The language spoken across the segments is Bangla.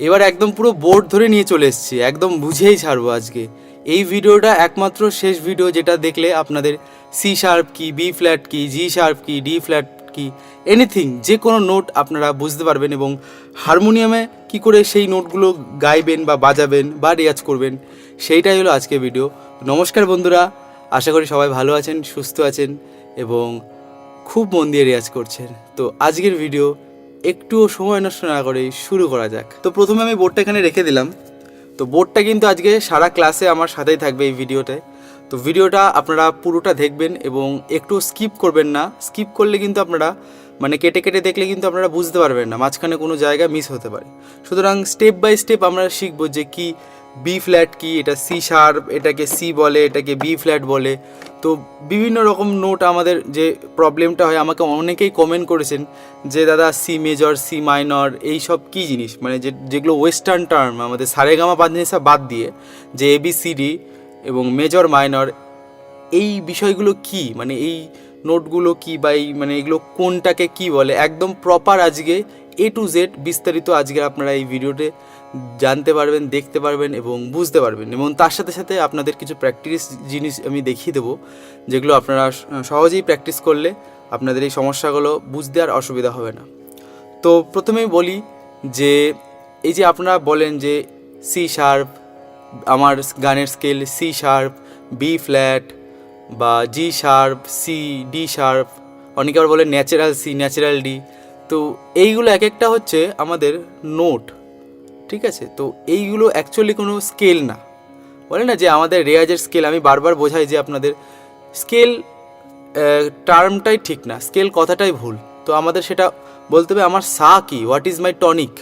এবার একদম পুরো বোর্ড ধরে নিয়ে চলে এসেছি, একদম বুঝেই ছাড়বো আজকে। এই ভিডিওটা একমাত্র শেষ ভিডিও, যেটা দেখলে আপনাদের সি শার্প কি, বি ফ্ল্যাট কি, জি শার্প কি, ডি ফ্ল্যাট কি, এনিথিং যে কোনো নোট আপনারা বুঝতে পারবেন এবং হারমোনিয়ামে কি করে সেই নোটগুলো গাইবেন বা বাজাবেন বা রেয়াজ করবেন, সেইটাই হলো আজকে ভিডিও। নমস্কার বন্ধুরা, আশা করি সবাই ভালো আছেন, সুস্থ আছেন এবং খুব মন দিয়ে রেয়াজ করছেন। তো আজকের ভিডিও একটুও সময় নষ্ট না করেই শুরু করা যাক। তো প্রথমে আমি বোর্ডটা এখানে রেখে দিলাম। তো বোর্ডটা কিন্তু আজকে সারা ক্লাসে আমার সাথেই থাকবে এই ভিডিওটায়। তো ভিডিওটা আপনারা পুরোটা দেখবেন এবং একটু স্কিপ করবেন না। স্কিপ করলে কিন্তু আপনারা মানে কেটে কেটে দেখলে কিন্তু আপনারা বুঝতে পারবেন না, মাঝখানে কোনো জায়গা মিস হতে পারে। সুতরাং স্টেপ বাই স্টেপ আমরা শিখবো যে কি বি ফ্ল্যাট কি, এটা সি শার্প, এটাকে সি বলে, এটাকে বি ফ্ল্যাট বলে। তো বিভিন্ন রকম নোট আমাদের যে প্রবলেমটা হয়, আমাকে অনেকেই কমেন্ট করেছেন যে দাদা সি মেজর, সি মাইনর, এই সব কী জিনিস, মানে যেগুলো ওয়েস্টার্ন টার্ম আমাদের সারেগামা পাধনিসা বাদ দিয়ে যে এবিসিডি এবং মেজর মাইনর, এই বিষয়গুলো কি, মানে এই নোটগুলো কি বা এই মানে এগুলো কোনটাকে কি বলে, একদম প্রপার আজকে এ টু জেড বিস্তারিত আজকে আপনারা এই ভিডিওতে জানতে পারবেন, দেখতে পারবেন এবং বুঝতে পারবেন। এবং তার সাথে সাথে আপনাদের কিছু প্র্যাকটিস জিনিস আমি দেখিয়ে দেবো, যেগুলো আপনারা সহজেই প্র্যাকটিস করলে আপনাদের এই সমস্যাগুলো বুঝতে আর অসুবিধা হবে না। তো প্রথমেই বলি যে এই যে আপনারা বলেন যে সি শার্প, আমার গানের scale C sharp, B flat বা G sharp, C, D sharp, অনেকে আবার বলে ন্যাচারাল সি, ন্যাচারাল ডি। তো এইগুলো এক একটা হচ্ছে আমাদের নোট, ঠিক আছে? তো এইগুলো অ্যাকচুয়ালি কোনো স্কেল না। বলে না যে আমাদের রেয়াজের স্কেল, আমি বারবার বোঝাই যে আপনাদের স্কেল টার্মটাই ঠিক না, স্কেল কথাটাই ভুল। তো আমাদের সেটা বলতে হবে আমার সা কি, what is my tonic,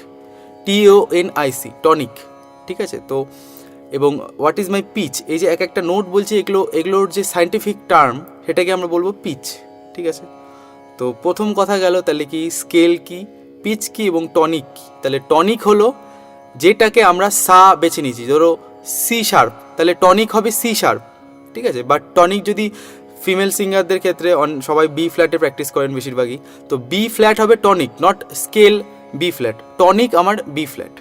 TONIC, tonic, ঠিক আছে? তো এবং হোয়াট ইজ মাই পিচ, এই যে এক একটা নোট বলছি, এগুলোর যে সায়েন্টিফিক টার্ম সেটাকে আমরা বলবো পিচ, ঠিক আছে? তো প্রথম কথা গেল তাহলে কি স্কেল কি, পিচ কি এবং টনিক কি। তাহলে টনিক হলো যেটাকে আমরা সা বেছে নিয়েছি, ধরো সি শার্প, তাহলে টনিক হবে সি শার্প, ঠিক আছে? বাট টনিক যদি ফিমেল সিঙ্গারদের ক্ষেত্রে সবাই বি ফ্ল্যাটে প্র্যাকটিস করেন বেশিরভাগই, তো বি ফ্ল্যাট হবে tonic, not scale B flat. Tonic আমার বি ফ্ল্যাট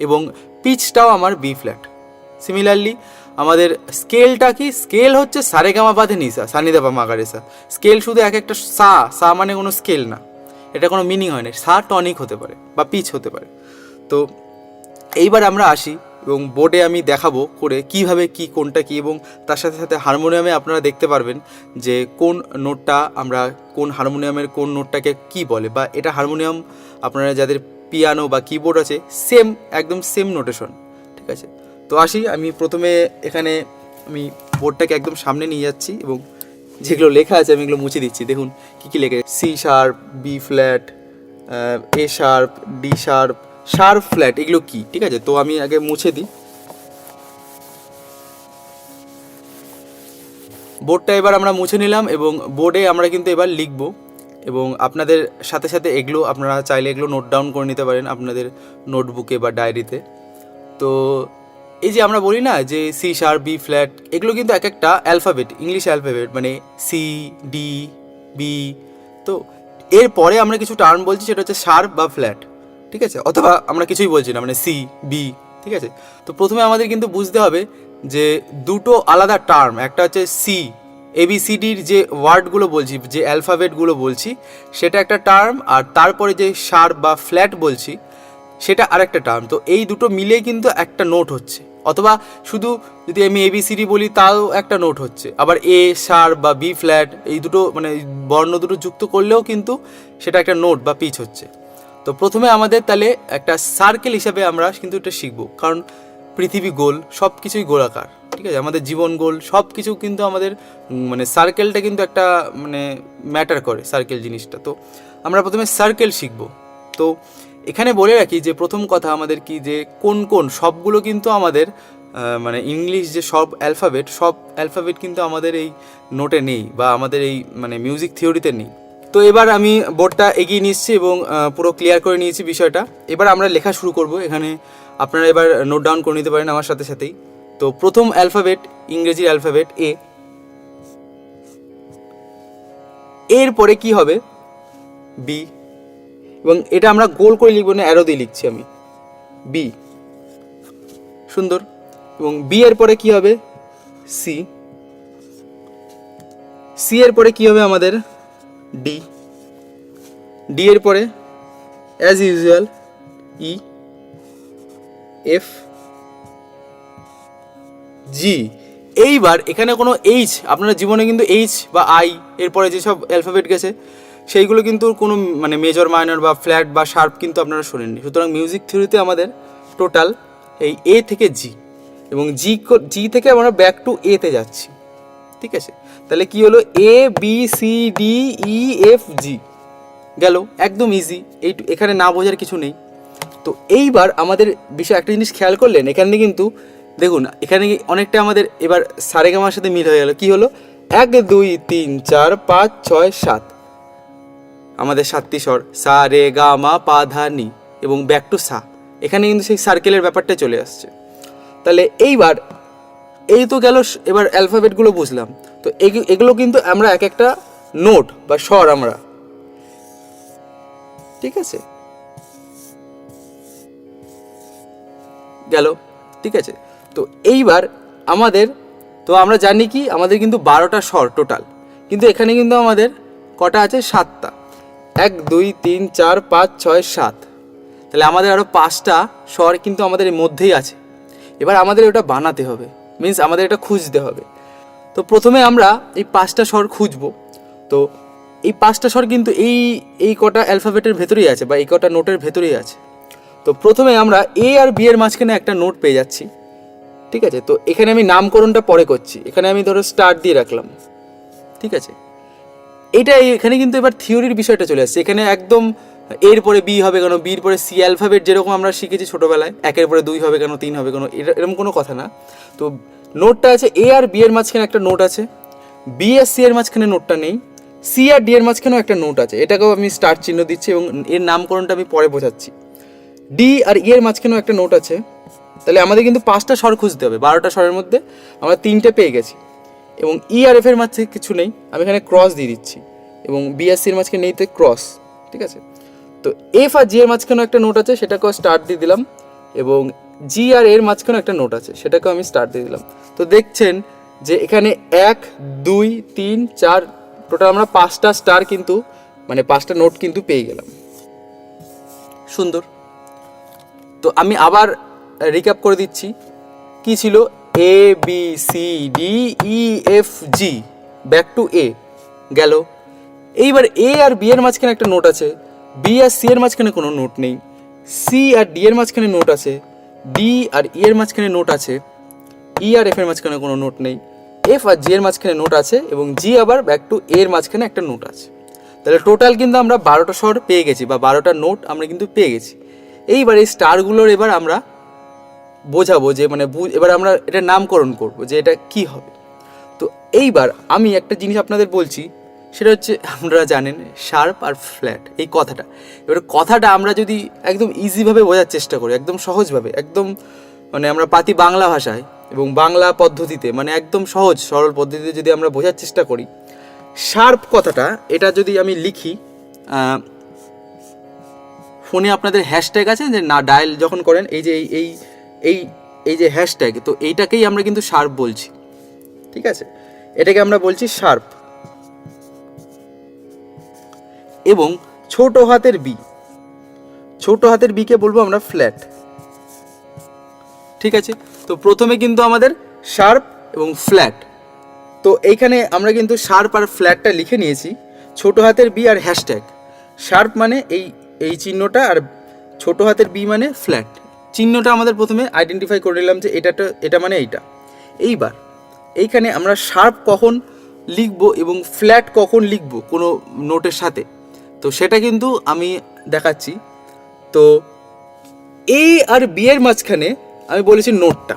এবং পিচটাও আমার বি ফ্ল্যাট। সিমিলারলি আমাদের স্কেলটা কি, স্কেল হচ্ছে সারেগামা পাধে নিসা, সানিদাপা মাগারেসা। স্কেল শুধু এক একটা সা মানে কোনো স্কেল না, এটা কোনো মিনিং হয় না। সা টনিক হতে পারে বা পিচ হতে পারে। তো এইবার আমরা আসি এবং বোর্ডে আমি দেখাবো করে কিভাবে কি কোনটা কি, এবং তার সাথে সাথে হারমোনিয়ামে আপনারা দেখতে পারবেন যে কোন নোটটা আমরা কোন হারমোনিয়ামের কোন নোটটাকে কি বলে, বা এটা হারমোনিয়াম আপনারা যাদের পিয়ানো বা কিবোর্ড আছে সেম, একদম সেম নোটেশন, ঠিক আছে? তো আসি, আমি প্রথমে এখানে আমি বোর্ডটাকে একদম সামনে নিয়ে যাচ্ছি এবং যেগুলো লেখা আছে আমি এগুলো মুছে দিচ্ছি। দেখুন কী কী লেখা, C sharp, B flat, A sharp, D sharp, sharp flat, এগুলো কি, ঠিক আছে? তো আমি আগে মুছে দিই বোর্ডটা। এবার আমরা মুছে নিলাম এবং বোর্ডে আমরা কিন্তু এবার লিখব এবং আপনাদের সাথে সাথে এগুলো আপনারা চাইলে এগুলো নোট ডাউন করে নিতে পারেন আপনাদের নোটবুকে বা ডায়েরিতে। তো এই যে আমরা বলি না যে সি শার্প, বি ফ্ল্যাট, এগুলো কিন্তু এক একটা অ্যালফাবেট, ইংলিশ অ্যালফাবেট, মানে সি, ডি, বি। তো এরপরে আমরা কিছু টার্ম বলছি, সেটা হচ্ছে শার্প বা ফ্ল্যাট, ঠিক আছে? অথবা আমরা কিছুই বলছি না, মানে সি, বি, ঠিক আছে? তো প্রথমে আমাদের কিন্তু বুঝতে হবে যে দুটো আলাদা টার্ম, একটা হচ্ছে সি, ABCDর যে ওয়ার্ডগুলো বলছি, যে অ্যালফাবেটগুলো বলছি, সেটা একটা টার্ম, আর তারপরে যে শার্প বা ফ্ল্যাট বলছি সেটা আরেকটা টার্ম। তো এই দুটো মিলেই কিন্তু একটা নোট হচ্ছে, অথবা শুধু যদি আমি ABCD বলি তাও একটা নোট হচ্ছে। আবার এ শার্প বা বি ফ্ল্যাট, এই দুটো মানে বর্ণ দুটো যুক্ত করলেও কিন্তু সেটা একটা নোট বা পিচ হচ্ছে। তো প্রথমে আমাদের তাহলে একটা সার্কেল হিসাবে আমরা কিন্তু এটা শিখবো, কারণ পৃথিবী গোল, সব কিছুই গোলাকার, ঠিক আছে? আমাদের জীবন গোল, সব কিছু কিন্তু আমাদের মানে সার্কেলটা কিন্তু একটা মানে ম্যাটার করে, সার্কেল জিনিসটা। তো আমরা প্রথমে সার্কেল শিখবো। তো এখানে বলে রাখি যে প্রথম কথা আমাদের কি, যে কোন কোন সবগুলো কিন্তু আমাদের মানে ইংলিশ যে সব অ্যালফাবেট কিন্তু আমাদের এই নোটে নেই বা আমাদের এই মানে মিউজিক থিওরিতে নেই। তো এবার আমি বোর্ডটা এগিয়ে নিচ্ছি এবং পুরো ক্লিয়ার করে নিয়েছি বিষয়টা। এবার আমরা লেখা শুরু করব। এখানে আপনারা এবার নোট ডাউন করে নিতে পারেন আমার সাথে সাথেই। তো প্রথম অ্যালফাবেট, ইংরেজির অ্যালফাবেট এ, এরপরে কি হবে বি, এবং এটা আমরা গোল করে লিখবো না, অ্যারো দিয়ে লিখছি আমি বি, সুন্দর। এবং বি এর পরে কি হবে? সি, সি এর পরে কি হবে আমাদের? ডি, ডি এর পরে অ্যাজ ইউজুয়াল ই, এফ, জি। এইবার এখানে কোনো এইচ, আপনারা জীবনে কিন্তু এইচ বা আই এরপরে যেসব অ্যালফাবেট গেছে সেইগুলো কিন্তু কোনো মানে মেজর মাইনর বা ফ্ল্যাট বা শার্প কিন্তু আপনারা শোনেননি। সুতরাং মিউজিক থিওরিতে আমাদের টোটাল এই এ থেকে জি, এবং জি থেকে আমরা ব্যাক টু এতে যাচ্ছি, ঠিক আছে? তাহলে কি হলো? A B C D E F G গেল, একদম ইজি। এখানে না বোঝার কিছু নেই। তো এইবার আমাদের বিষয় একটা জিনিস খেয়াল করলেন, এখানে কিন্তু দেখুন এখানে অনেকটা আমাদের এবার সারেগামার সাথে মিল হয়ে গেল। কি হলো? 1 2 3 4 5 6 7, আমাদের 7টি স্বর, সা রে গা মা পা ধা নি, এবং ব্যাক টু সা। এখানে কিন্তু সেই সার্কেলের ব্যাপারটা চলে আসছে। তাহলে এইবার এই তো গেল, এবার অ্যালফাবেটগুলো বুঝলাম। তো এগুলো কিন্তু আমরা এক একটা নোট বা স্বর আমরা, ঠিক আছে, গেল, ঠিক আছে। তো এইবার আমাদের, তো আমরা জানি কি আমাদের কিন্তু 12টা স্বর টোটাল, কিন্তু এখানে কিন্তু আমাদের কটা আছে? 7টা। 1 2 3 4 5 6 7, তাহলে আমাদের আরও 5টা স্বর কিন্তু আমাদের এর মধ্যেই আছে। এবার আমাদের ওটা বানাতে হবে, মিন্স আমাদের এটা খুঁজতে হবে। তো প্রথমে আমরা এই 5টা স্বর খুঁজবো। তো এই 5টা স্বর কিন্তু এই কটা অ্যালফাবেটের ভেতরেই আছে বা এই কটা নোটের ভেতরেই আছে। তো প্রথমে আমরা এ আর বি এর মাঝখানে একটা নোট পেয়ে যাচ্ছি, ঠিক আছে? তো এখানে আমি নামকরণটা পরে করছি। এখানে আমি ধরো স্টার্ট দিয়ে রাখলাম, ঠিক আছে? এখানে কিন্তু এবার থিওরির বিষয়টা চলে আসছে। এখানে একদম এর পরে বি হবে কেন, বির পরে সি, অ্যালফাবেট যেরকম আমরা শিখেছি ছোটোবেলায়, 1-এর পরে 2 হবে কেন, 3 হবে কেন, এরকম কোনো কথা না। তো নোটটা আছে এ আর বি এর মাঝখানে একটা নোট আছে, বি আর সি এর মাঝখানে নোটটা নেই, সি আর ডি এর মাঝখানেও একটা নোট আছে, এটাকেও আমি স্টার্ট চিহ্ন দিচ্ছি এবং এর নামকরণটা আমি পরে বোঝাচ্ছি। ডি আর ই এর মাঝখানেও একটা নোট আছে। তাহলে আমাদের কিন্তু 5টা স্বর খুঁজতে হবে। 12টা স্বরের মধ্যে আমরা 3টে পেয়ে গেছি, এবং ই আর এফ এর মাঝে কিছু নেই, আমি এখানে ক্রস দিয়ে দিচ্ছি, এবং বি আর সি এর মাঝখানে নেই তো ক্রস, ঠিক আছে? তো এফ আর জি এর মাঝখানেও একটা নোট আছে, সেটাকেও স্টার্ট দিয়ে দিলাম, এবং জি আর এর মাঝখানেও একটা নোট আছে, সেটাকেও আমি স্টার্ট দিয়ে দিলাম। তো দেখছেন যে এখানে 1 2 3 4 টোটাল আমরা 5টা স্টার কিন্তু মানে 5টা নোট কিন্তু পেয়ে গেলাম। সুন্দর। তো আমি আবার রিক্যাপ করে দিচ্ছি, কি ছিল? A B C D E F G, back to A গেল। এইবার এ আর বি এর মাঝখানে একটা নোট আছে, বি আর সি এর মাঝখানে কোনো নোট নেই, সি আর ডি এর মাঝখানে নোট আছে, ডি আর ই এর মাঝখানে নোট আছে, ই আর এফ এর মাঝখানে কোনো নোট নেই, এফ আর জি এর মাঝখানে নোট আছে, এবং জি আবার ব্যাক টু এ এর মাঝখানে একটা নোট আছে। তাহলে টোটাল কিন্তু আমরা 12টা স্বর পেয়ে গেছি বা 12টা নোট আমরা কিন্তু পেয়ে গেছি। এইবার এই স্টারগুলোর এবার আমরা বোঝাবো যে মানে এবার আমরা এটা নামকরণ করব যে এটা কি হবে। তো এইবার আমি একটা জিনিস আপনাদের বলছি, সেটা হচ্ছে আপনারা জানেন শার্প আর ফ্ল্যাট এই কথাটা। এবার কথাটা আমরা যদি একদম ইজিভাবে বোঝার চেষ্টা করি, একদম সহজভাবে, একদম মানে আমরা পাতি বাংলা ভাষায় এবং বাংলা পদ্ধতিতে, মানে একদম সহজ সরল পদ্ধতিতে যদি আমরা বোঝার চেষ্টা করি, শার্প কথাটা এটা যদি আমি লিখি, ফোনে আপনাদের হ্যাশট্যাগ আছে যে না ডায়াল যখন করেন, এই যে এই এই এই যে হ্যাশট্যাগ, তো এইটাকেই আমরা কিন্তু শার্প বলছি, ঠিক আছে? এটাকে আমরা বলছি শার্প। এবং ছোট হাতের বি, ছোট হাতের বিকে বলবো আমরা ফ্ল্যাট, ঠিক আছে? তো প্রথমে কিন্তু আমাদের শার্প এবং ফ্ল্যাট, তো এইখানে আমরা কিন্তু শার্প আর ফ্ল্যাটটা লিখে নিয়েছি, ছোট হাতের বি আর হ্যাশট্যাগ। শার্প মানে এই চিহ্নটা, আর ছোট হাতের বি মানে ফ্ল্যাট। চিহ্নটা আমাদের প্রথমে আইডেন্টিফাই করে নিলাম যে এটা মানে এইটা। এইবার এইখানে আমরা শার্প কখন লিখব এবং ফ্ল্যাট কখন লিখব কোনো নোটের সাথে, তো সেটা কিন্তু আমি দেখাচ্ছি। তো এ আর বি এর মাঝখানে আমি বলেছি নোটটা,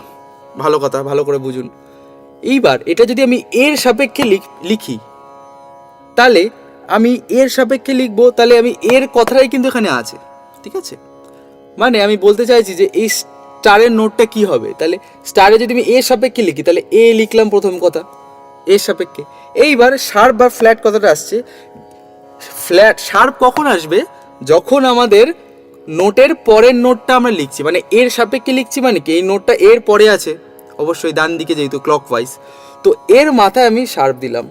ভালো কথা, ভালো করে বুঝুন। এইবার এটা যদি আমি এর সাপেক্ষে লিখি, তাহলে আমি এর সাপেক্ষে লিখবো, তাহলে আমি এর কথাটাই কিন্তু এখানে আছে, ঠিক আছে? মানে আমি বলতে চাইছি যে এই স্টারের নোটটা কি হবে, তাহলে স্টারে যদি আমি এর সাপেক্ষে লিখি, তাহলে এ লিখলাম প্রথম কথা এর সাপেক্ষে। এইবার শার্প বা ফ্ল্যাট কথাটা আসছে। ফ্ল্যাট শার্প কখন আসবে? যখন আমাদের নোটের পরের নোটটা আমরা লিখছি, মানে এর সাপেক্ষে লিখছি, মানে কি এই নোটটা এর পরে আছে অবশ্যই ডান দিকে যেহেতু ক্লকওয়াইজ, তো এর মাথায় আমি শার্প দিলাম।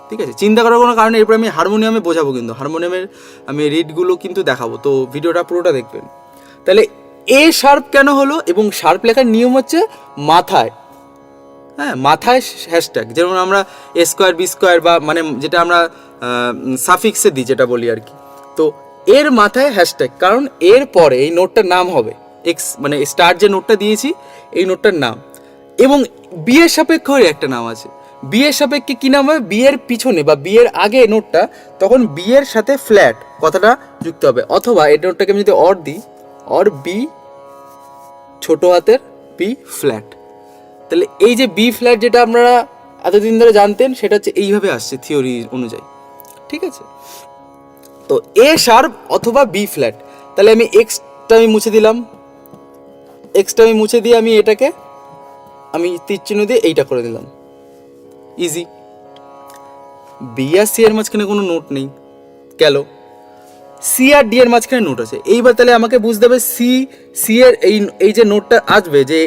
ঠিক আছে, চিন্তা করার কোনো কারণে এরপর আমি হারমোনিয়ামে বোঝাবো, কিন্তু হারমোনিয়ামের আমি রিডগুলো কিন্তু দেখাবো, তো ভিডিওটা পুরোটা দেখবেন। তাহলে এ শার্প কেন হলো, এবং শার্প লেখার নিয়ম হচ্ছে মাথায়, হ্যাঁ মাথায় হ্যাশট্যাগ, যেমন আমরা এ স্কোয়ার বি স্কোয়ার বা মানে যেটা আমরা সাফিক্সে দিই যেটা বলি আর কি, তো এর মাথায় হ্যাশট্যাগ, কারণ এর পরে এই নোটটার নাম হবে এক্স, মানে স্টার যে নোটটা দিয়েছি এই নোটটার নাম, এবং বি এর সাপেক্ষে একটা নাম আছে। বি এর সাপেক্ষে কী নাম হবে, বি এর পিছনে বা বি এর আগে নোটটা, তখন বি এর সাথে ফ্ল্যাট কথাটা যুক্ত হবে, অথবা এই নোটটাকে আমি যদি অর দিই, অর বি ছোটো হাতের বি ফ্ল্যাট, তাহলে এই যে বি ফ্ল্যাট যেটা আপনারা এতদিন ধরে জানতেন সেটা হচ্ছে এইভাবে আসছে থিওরি অনুযায়ী। ঠিক আছে, তো এ শার্প অথবা বি ফ্ল্যাট, তাহলে আমি এক্সটা আমি মুছে দিলাম, এক্সটা আমি মুছে দিয়ে আমি এটাকে আমি তীর চিহ্ন দিয়ে এইটা করে দিলাম, ইজি। বি আর সি এর মাঝখানে কোনো নোট নেই, গেল। সি আর ডি এর মাঝখানে নোট আছে, এইবার তাহলে আমাকে বুঝতে হবে সি এর এই যে নোটটা আসবে, যে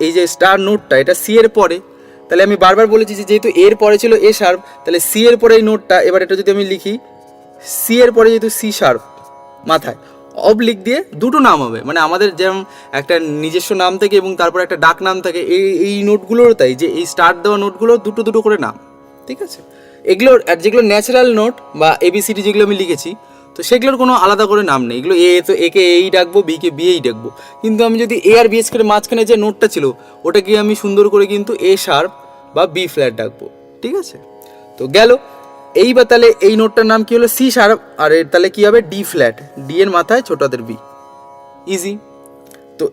এই যে স্টার নোটটা এটা সি এর পরে, তাহলে আমি বারবার বলেছি যে যেহেতু এর পরে ছিল এ শার্প, তাহলে সি এর পরে এই নোটটা, এবার এটা যদি আমি লিখি সি এর পরে যেহেতু সি শার্প মাথায় অবলিক দিয়ে দুটো নাম হবে, মানে আমাদের যেমন একটা নিজস্ব নাম থাকে এবং তারপর একটা ডাক নাম থাকে, এই নোটগুলোর তাই যে এই স্টার দেওয়া নোটগুলো দুটো দুটো করে নাম। ঠিক আছে, এগুলোর যেগুলো ন্যাচারাল নোট বা এবিসিডি যেগুলো আমি লিখেছি, তো সেগুলোর কোনো আলাদা করে নাম নেই, এগুলো এ তো একে এই ডাকবো, বিকে বি এই ডাকবো, কিন্তু আমি যদি এ আর বি এর মাঝখানে যে নোটটা ছিল ওটাকে আমি সুন্দর করে কিন্তু এ শার্প বা বি ফ্ল্যাট ডাকবো। ঠিক আছে, তো গেল। এইবার তাহলে এই নোটটার নাম কি হলো, সি শার্প, আর এর তাহলে কি হবে, ডি ফ্ল্যাট, ডি এর মাথায় ছোট হাতের বি, ইজি। তো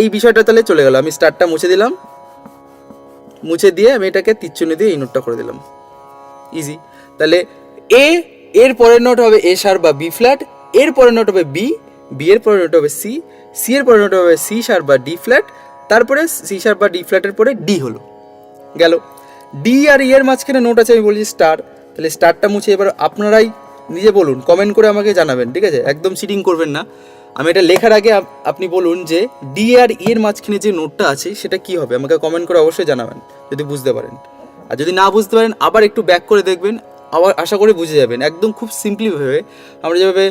এই বিষয়টা তাহলে চলে গেল, আমি স্টারটা মুছে দিলাম, মুছে দিয়ে আমি এটাকে তীরচিহ্ন দিয়ে এই নোটটা করে দিলাম, ইজি। তাহলে এ এর পরের নোট হবে এ শার্প বা বি ফ্ল্যাট, এর পরের নোট হবে বি, বি এর পরের নোট হবে সি, সি এর পরের নোট হবে সি শার্প বা ডি ফ্ল্যাট, তারপরে সি শার্প বা ডি ফ্ল্যাটের পরে ডি হলো, গেল। ডি আর ই এর মাঝখানে নোট আছে, আমি বলছি স্টার, তাহলে স্টারটা মুছে এবার আপনারাই নিজে বলুন, কমেন্ট করে আমাকে জানাবেন। ঠিক আছে, একদম চিটিং করবেন না, আমি এটা লেখার আগে আপনি বলুন যে ডি আর ই এর মাঝখানে যে নোটটা আছে সেটা কি হবে, আমাকে কমেন্ট করে অবশ্যই জানাবেন যদি বুঝতে পারেন, আর যদি না বুঝতে পারেন আবার একটু ব্যাক করে দেখবেন, আবার আশা করে বুঝে যাবেন। একদম খুব সিম্পলিভাবে আমরা যেভাবে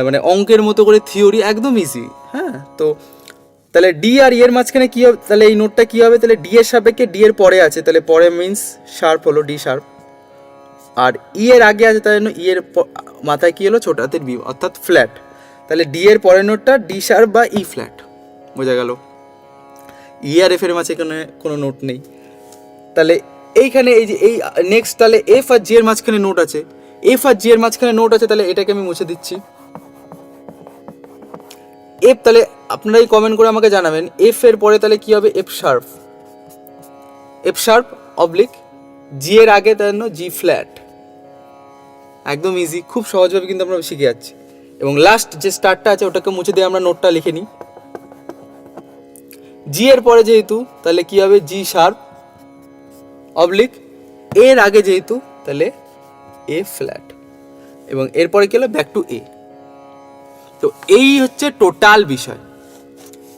মানে অঙ্কের মতো করে থিওরি, একদম ইজি। হ্যাঁ, তো তাহলে ডি আর ই এর মাঝখানে কী হবে, তাহলে এই নোটটা কী হবে, তাহলে ডি এর সাপেক্ষে ডি এর পরে আছে, তাহলে পরে মিন্স শার্প হলো ডি শার্প, আর ই এর আগে আছে তাই জন্য ই এর মাথায় কী হলো, ছোট হাতের বি অর্থাৎ ফ্ল্যাট, তাহলে ডি এর পরের নোটটা ডি শার্প বা ই ফ্ল্যাট, বোঝা গেল। ই আর এফ এর মাঝে এখানে কোনো নোট নেই, তাহলে এইখানে এই যে এই নেক্সট, তাহলে এফ আর জি এর মাঝখানে নোট আছে, এফ আর জি এর মাঝখানে নোট আছে, তাহলে এটাকে আমি মুছে দিচ্ছি। এফ, তাহলে আপনারাই কমেন্ট করে আমাকে জানাবেন এফ এর পরে তাহলে কি হবে, F sharp, F sharp oblique, G এর আগে তার জন্য জি ফ্ল্যাট, একদম ইজি, খুব সহজভাবে কিন্তু আমরা শিখে যাচ্ছি। এবং লাস্ট যে স্টারটা আছে ওটাকে মুছে দিয়ে আমরা নোটটা লিখে নিই, জি এর পরে যেহেতু তাহলে কি হবে, জি শার্প অবলিক, এর আগে যেহেতু তাহলে এ ফ্ল্যাট, এবং এরপরে কি হলো, ব্যাক টু এ। তো এই হচ্ছে টোটাল বিষয়।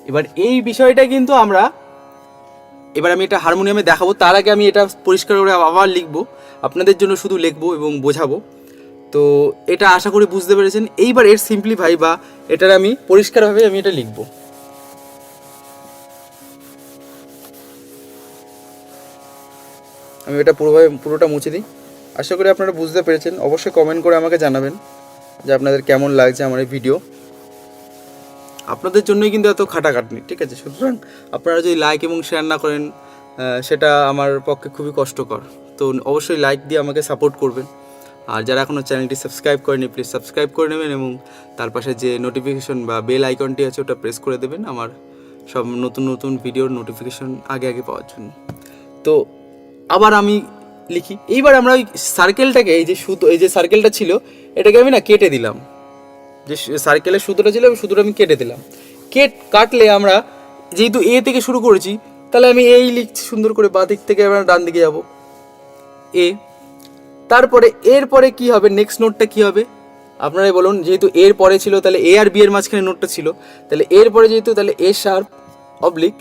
এবার এই বিষয়টা কিন্তু আমরা এবার আমি এটা হারমোনিয়ামে দেখাবো, তার আগে আমি এটা পরিষ্কার করে আবার লিখবো, আপনাদের জন্য শুধু লিখবো এবং বোঝাবো। তো এটা আশা করি বুঝতে পেরেছেন। এইবার এর সিম্পলিফাই বা এটার আমি পরিষ্কারভাবে আমি এটা লিখবো। আমি এটা পুরোটা মুছে দিই। আশা করি আপনারা বুঝতে পেরেছেন। অবশ্যই কমেন্ট করে আমাকে জানাবেন যে আপনাদের কেমন লাগছে আমার এই ভিডিও। আপনাদের জন্যই কিন্তু এত খাটাখাটনি, ঠিক আছে? সুতরাং আপনারা যদি লাইক এবং শেয়ার না করেন সেটা আমার পক্ষে খুবই কষ্টকর। তো অবশ্যই লাইক দিয়ে আমাকে সাপোর্ট করবেন। আর যারা এখনও চ্যানেলটি সাবস্ক্রাইব করেনি প্লিজ সাবস্ক্রাইব করে নেবেন এবং তার পাশে যে নোটিফিকেশন বা বেল আইকনটি আছে ওটা প্রেস করে দেবেন আমার সব নতুন নতুন ভিডিওর নোটিফিকেশন আগে আগে পাওয়ার জন্য। তো আবার আমি লিখি। এইবার আমরা ওই সার্কেলটাকে এই যে সার্কেলটা ছিল এটাকে আমি না কেটে দিলাম। যে সার্কেলের সুতোটা ছিল সুতোটা আমি কেটে দিলাম। কাটলে আমরা যেহেতু এ থেকে শুরু করেছি তাহলে আমি এই লিখছি সুন্দর করে, বাঁ দিক থেকে আমরা ডান দিকে যাব এ। তারপরে এরপরে কি হবে, নেক্সট নোটটা কি হবে, আপনারাই বলুন, যেহেতু এর পরে ছিল তাহলে এ আর বি এর মাঝখানে নোটটা ছিল, তাহলে এর পরে যেহেতু তাহলে এ শার্প অবলিক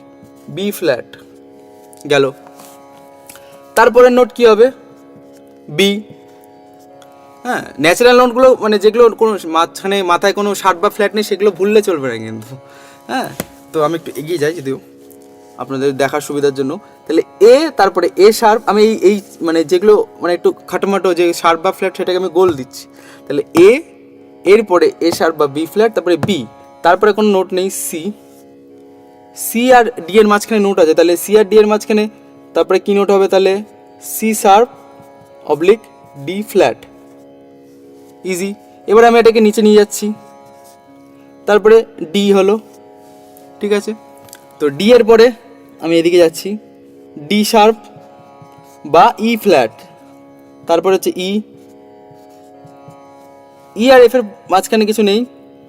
বি ফ্ল্যাট গেল। তারপরের নোট কি হবে? বি। হ্যাঁ, ন্যাচারাল নোটগুলো মানে যেগুলো কোনো মাথায় কোনো শার্প বা ফ্ল্যাট নেই সেগুলো ভুললে চলবে না কিন্তু। হ্যাঁ, তো আমি একটু এগিয়ে যাই যদিও আপনাদের দেখার সুবিধার জন্য। তাহলে এ, তারপরে এ শার্প, আমি এই মানে যেগুলো মানে একটু খাটোমাটো যে শার্প বা ফ্ল্যাট সেটাকে আমি গোল দিচ্ছি। তাহলে এ, এরপরে এ শার্প বা বি ফ্ল্যাট, তারপরে বি, তারপরে কোনো নোট নেই সি। সি আর ডি এর মাঝখানে নোট আছে, তাহলে সি আর ডি এর মাঝখানে তারপরে কী নোট হবে? তাহলে C sharp oblique D flat. Easy. এবার আমি এটাকে নিচে নিয়ে যাচ্ছি, তারপরে ডি হলো, ঠিক আছে। তো ডি এর পরে আমি এদিকে যাচ্ছি, ডি শার্প বা ই ফ্ল্যাট, তারপরে হচ্ছে ই। ই আর এফ এর মাঝখানে কিছু নেই,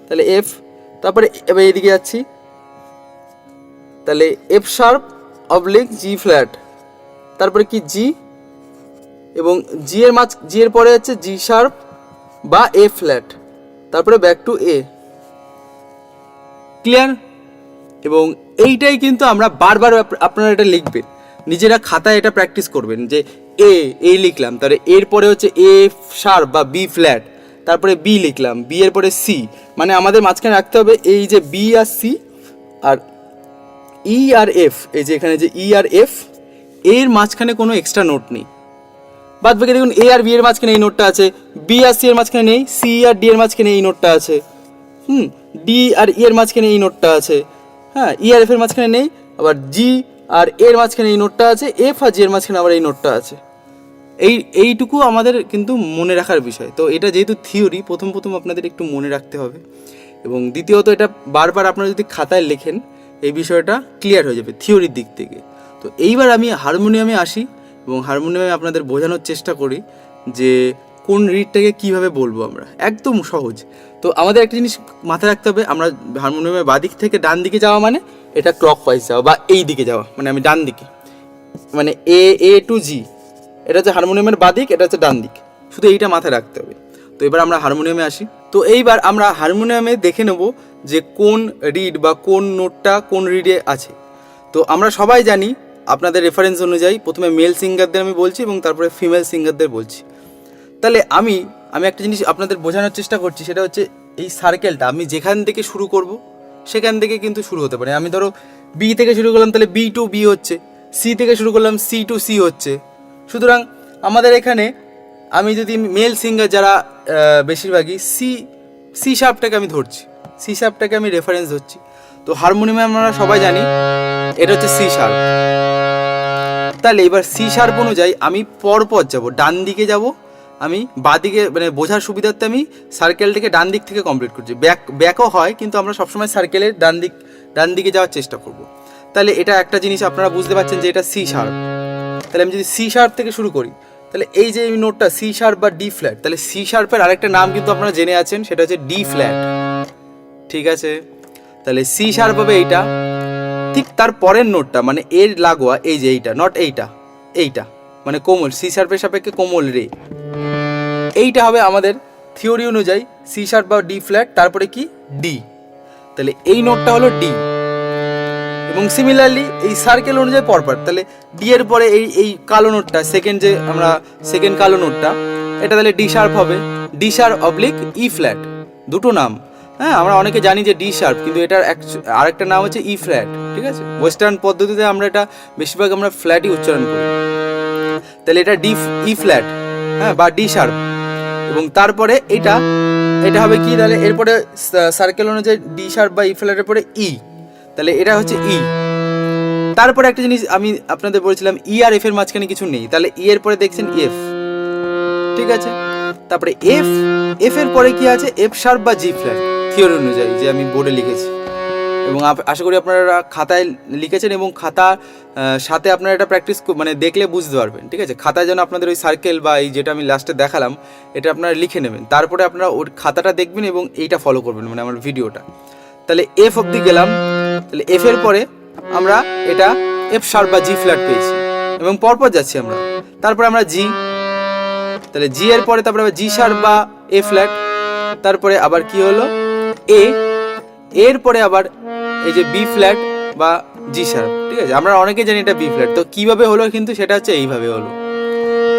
তাহলে এফ। তারপরে এবার এদিকে যাচ্ছি, তাহলে এফ শার্প অবলিক জি ফ্ল্যাট, তারপরে কি জি, এবং জি এর পরে হচ্ছে জি শার্প বা এ ফ্ল্যাট, তারপরে ব্যাক টু এ। ক্লিয়ার? এবং এইটাই কিন্তু আমরা বারবার আপনারা এটা লিখবেন, নিজেরা খাতায় এটা প্র্যাকটিস করবেন যে এ লিখলাম, তাহলে এরপরে হচ্ছে এ শার্প বা বি ফ্ল্যাট, তারপরে বি লিখলাম, বি এর পরে সি, মানে আমাদের মাঝখানে রাখতে হবে এই যে বি আর সি আর ই আর এফ, এই যে এখানে যে ই আর এফ, এর মাঝখানে কোনো এক্সট্রা নোট নেই। বাদ বাকি দেখুন এ আর বি এর মাঝখানে এই নোটটা আছে, বি আর সি এর মাঝখানে নেই, সি আর ডি এর মাঝখানে এই নোটটা আছে, ডি আর ই এর মাঝখানে এই নোটটা আছে, হ্যাঁ, ই আর এফ এর মাঝখানে নেই, আবার জি আর এর মাঝখানে এই নোটটা আছে, এফ আর জি এর মাঝখানে আবার এই নোটটা আছে। এইটুকু আমাদের কিন্তু মনে রাখার বিষয়। তো এটা যেহেতু থিওরি, প্রথম আপনাদের একটু মনে রাখতে হবে, এবং দ্বিতীয়ত এটা বারবার আপনারা যদি খাতায় লেখেন এই বিষয়টা ক্লিয়ার হয়ে যাবে থিওরির দিক থেকে। তো এইবার আমি হারমোনিয়ামে আসি এবং হারমোনিয়ামে আপনাদের বোঝানোর চেষ্টা করি যে কোন রিডটাকে কীভাবে বলবো আমরা, একদম সহজ। তো আমাদের একটা জিনিস মাথায় রাখতে হবে, আমরা হারমোনিয়ামের বাঁ দিক থেকে ডান দিকে যাওয়া মানে এটা ক্লক ওয়াইজ যাওয়া, বা এই দিকে যাওয়া মানে আমি ডান দিকে, মানে এ টু জি, এটা হচ্ছে হারমোনিয়ামের বাঁ দিক, এটা হচ্ছে ডান দিক, শুধু এইটা মাথায় রাখতে হবে। তো এবার আমরা হারমোনিয়ামে আসি। তো এইবার আমরা হারমোনিয়ামে দেখে নেব যে কোন রিড বা কোন নোটটা কোন রিডে আছে। তো আমরা সবাই জানি, আপনাদের রেফারেন্স অনুযায়ী প্রথমে মেল সিঙ্গারদের আমি বলছি এবং তারপরে ফিমেল সিঙ্গারদের বলছি। তাহলে আমি একটা জিনিস আপনাদের বোঝানোর চেষ্টা করছি, সেটা হচ্ছে এই সার্কেলটা আমি যেখান থেকে শুরু করব সেখান থেকে কিন্তু শুরু হতে পারে। আমি ধরো বি থেকে শুরু করলাম, তাহলে বি টু বি হচ্ছে, সি থেকে শুরু করলাম, সি টু সি হচ্ছে। সুতরাং আমাদের এখানে আমি যদি মেল সিঙ্গার যারা বেশিরভাগই সি শার্পটাকে আমি ধরছি, সি শার্পটাকে আমি রেফারেন্স ধরছি। তো হারমোনিয়ামে আমরা সবাই জানি এটা হচ্ছে সি শার্প। তাহলে এবার সি শার্প অনুযায়ী আমি পরপর যাব, ডান দিকে যাব, আমি বাঁদিকে মানে বোঝার সুবিধার্থে আমি সার্কেলটাকে ডান দিক থেকে কমপ্লিট করছি। ব্যাকও হয়, কিন্তু আমরা সবসময় সার্কেলের ডান দিকে যাওয়ার চেষ্টা করব। তাহলে এটা একটা জিনিস আপনারা বুঝতে পারছেন যে এটা সি শার্প। তাহলে আমি যদি সি শার্প থেকে শুরু করি, তাহলে এই যে নোটটা সি শার্প বা ডি ফ্ল্যাট, তাহলে সি শার্পের আরেকটা নাম কিন্তু আপনারা জেনে আছেন, সেটা হচ্ছে ডি ফ্ল্যাট, ঠিক আছে। তাহলে সি শার্প হবে এইটা, ঠিক তার পরের নোটটা মানে এর লাগোয়া এই যে এইটা, নট এইটা মানে কোমল, সি শার্পের সাপেক্ষে কোমল রে, এইটা হবে আমাদের থিওরি অনুযায়ী সি শার্প বা ডি ফ্ল্যাট, তারপরে কি ডি। তাহলে এই নোটটা হলো ডি, এবং সিমিলারলি এই সার্কেল অনুযায়ী পরপর, তাহলে ডি এর পরে এই কালো নোটটা, সেকেন্ড কালো নোটটা, এটা তাহলে ডি শার্প হবে, ডি শার্প অবলিক ই ফ্ল্যাট, দুটো নাম। হ্যাঁ, আমরা অনেকে জানি যে ডি শার্প, কিন্তু এটার আরেকটা নাম হচ্ছে ই ফ্ল্যাট, ঠিক আছে। ওয়েস্টার্ন পদ্ধতিতে আমরা এটা বেশিরভাগ আমরা ফ্ল্যাটই উচ্চারণ করি। তাহলে এটা ই ফ্ল্যাট, হ্যাঁ, বা ডি শার্প, এবং তারপরে এটা হবে কি, তাহলে এরপরে সার্কেল অনুযায়ী ডি শার্প বা ই ফ্ল্যাটের পরে ই, তাহলে এটা হচ্ছে ই। তারপরে একটা জিনিস আমি আপনাদের বলেছিলাম, ই আর এফ এর মাঝখানে কিছু নেই, তাহলে ই এর পরে দেখছেন এফ, ঠিক আছে। তারপরে এফ এর পরে কি আছে, এফ শার্প বা জি ফ্ল্যাট, থিওরি অনুযায়ী যে আমি বোর্ডে লিখেছি, এবং আশা করি আপনারা খাতায় লিখেছেন, এবং খাতা সাথে আপনারা এটা প্র্যাকটিস মানে দেখলে বুঝতে পারবেন, ঠিক আছে। খাতায় যেন আপনাদের ওই সার্কেল বা এই যেটা আমি লাস্টে দেখালাম এটা আপনারা লিখে নেবেন, তারপরে আপনারা ওর খাতাটা দেখবেন এবং এইটা ফলো করবেন, মানে আমার ভিডিওটা। তাহলে এফ অবধি গেলাম, তাহলে এফ এর পরে আমরা এটা এফ শার্প বা জি ফ্ল্যাট পেয়েছি, এবং পরপর যাচ্ছি আমরা। তারপরে আমরা জি, তাহলে জি এর পরে তারপরে জি শার্প বা এ ফ্ল্যাট, তারপরে আবার কি হলো এ, এর পরে আবার এই যে বি ফ্ল্যাট বা জি শার্প, ঠিক আছে, আমরা অনেকে জানি এটা বি ফ্ল্যাট, তো কিভাবে হলো কিন্তু সেটা হচ্ছে এইভাবে হলো।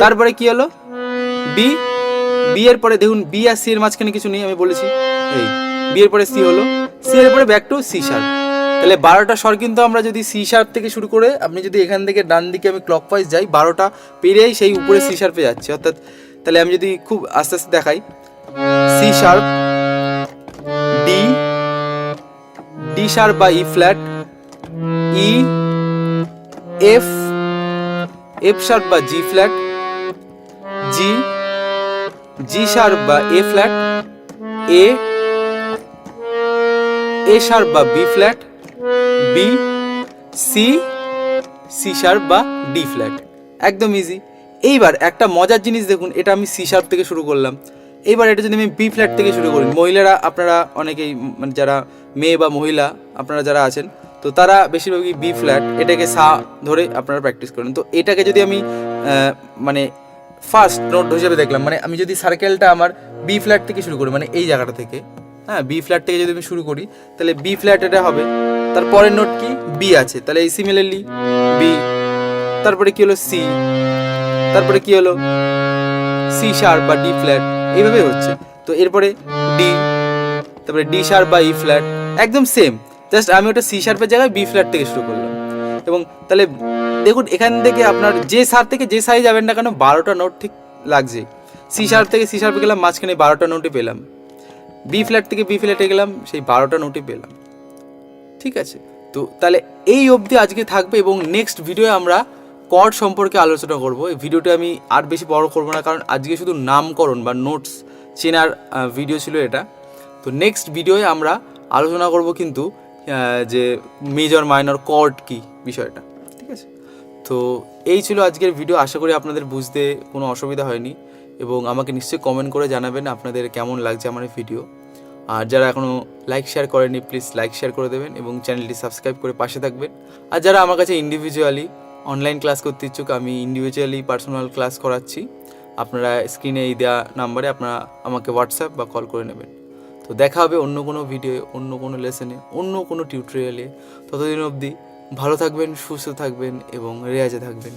তারপরে কি হলো বি, বি এর পরে দেখুন বি আর সি এর মাঝখানে কিছু নেই, আমি বলেছি এই বি এর পরে সি হলো, সি এর পরে ব্যাক টু সি শার্প। তাহলে 12টা স্বর কিন্তু আমরা যদি সি শার্প থেকে শুরু করে, আপনি যদি এখান থেকে ডান দিকে আমি ক্লকওয়াইজ যাই 12টা পেরিয়েই সেই উপরে সি শার্পে যাচ্ছে, অর্থাৎ তাহলে আমি যদি খুব আস্তে আস্তে দেখাই C sharp, D, D sharp বা E flat, E, F, F sharp বা G flat, G, G sharp বা A flat, A, A sharp বা B flat, B, C, C sharp বা ডি ফ্ল্যাট। একদম ইজি। এইবার একটা মজার জিনিস দেখুন, এটা আমি সি শার্প থেকে শুরু করলাম, এইবার এটা যদি আমি বি ফ্ল্যাট থেকে শুরু করি, মহিলারা আপনারা অনেকেই মানে যারা মেয়ে বা মহিলা আপনারা যারা আছেন, তো তারা বেশিরভাগই বি ফ্ল্যাট এটাকে সা ধরে আপনারা প্র্যাকটিস করেন। তো এটাকে যদি আমি মানে ফার্স্ট নোট হিসেবে দেখলাম, মানে আমি যদি সার্কেলটা আমার বি ফ্ল্যাট থেকে শুরু করি, মানে এই জায়গাটা থেকে, হ্যাঁ বি ফ্ল্যাট থেকে যদি আমি শুরু করি, তাহলে বি ফ্ল্যাট এটা হবে, তারপরের নোট কি বি আছে, তাহলে এই সিমিলারলি বি, তারপরে কি হলো সি, তারপরে কি হলো সি শার্প বা ডি ফ্ল্যাট, এইভাবে হচ্ছে। তো এরপরে ডি, তারপরে ডি শার্প বা ই ফ্ল্যাট, একদম সেম, জাস্ট আমি ওটা সি শার্পের জায়গায় বি ফ্ল্যাট থেকে শুরু করলাম। এবং তাহলে দেখুন এখান থেকে আপনার যে সার থেকে যে সাইজ যাবেন না কেন 12টা নোট ঠিক লাগছে। সি শার্প থেকে সি শার্পে গেলাম, মাঝখানে 12টা নোটই পেলাম, বি ফ্ল্যাট থেকে বি ফ্ল্যাটে গেলাম, সেই 12টা নোটই পেলাম, ঠিক আছে। তো তাহলে এই অবধি আজকে থাকবে, এবং নেক্সট ভিডিওয়ে আমরা কর্ড সম্পর্কে আলোচনা করব। এই ভিডিওটা আমি আর বেশি বড় করবো না, কারণ আজকে শুধু নামকরণ বা নোটস চেনার ভিডিও ছিল এটা। তো নেক্সট ভিডিওয়ে আমরা আলোচনা করব কিন্তু যে মেজর মাইনর কর্ড কি বিষয়টা, ঠিক আছে। তো এই ছিল আজকের ভিডিও, আশা করি আপনাদের বুঝতে কোনো অসুবিধা হয়নি, এবং আমাকে নিশ্চয়ই কমেন্ট করে জানাবেন আপনাদের কেমন লাগছে আমার এই ভিডিও। আর যারা এখনও লাইক শেয়ার করেনি প্লিজ লাইক শেয়ার করে দেবেন, এবং চ্যানেলটি সাবস্ক্রাইব করে পাশে থাকবেন। আর যারা আমার কাছে ইন্ডিভিজুয়ালি অনলাইন ক্লাস করতে ইচ্ছুক, আমি ইন্ডিভিজুয়ালি পার্সোনাল ক্লাস করাচ্ছি, আপনারা স্ক্রিনে এই দেওয়া নাম্বারে আপনারা আমাকে হোয়াটসঅ্যাপ বা কল করে নেবেন। তো দেখা হবে অন্য কোনো ভিডিও, অন্য কোনো লেসনে, অন্য কোনো টিউটোরিয়ালে। ততদিন অবধি ভালো থাকবেন, সুস্থ থাকবেন এবং রেয়াজে থাকবেন।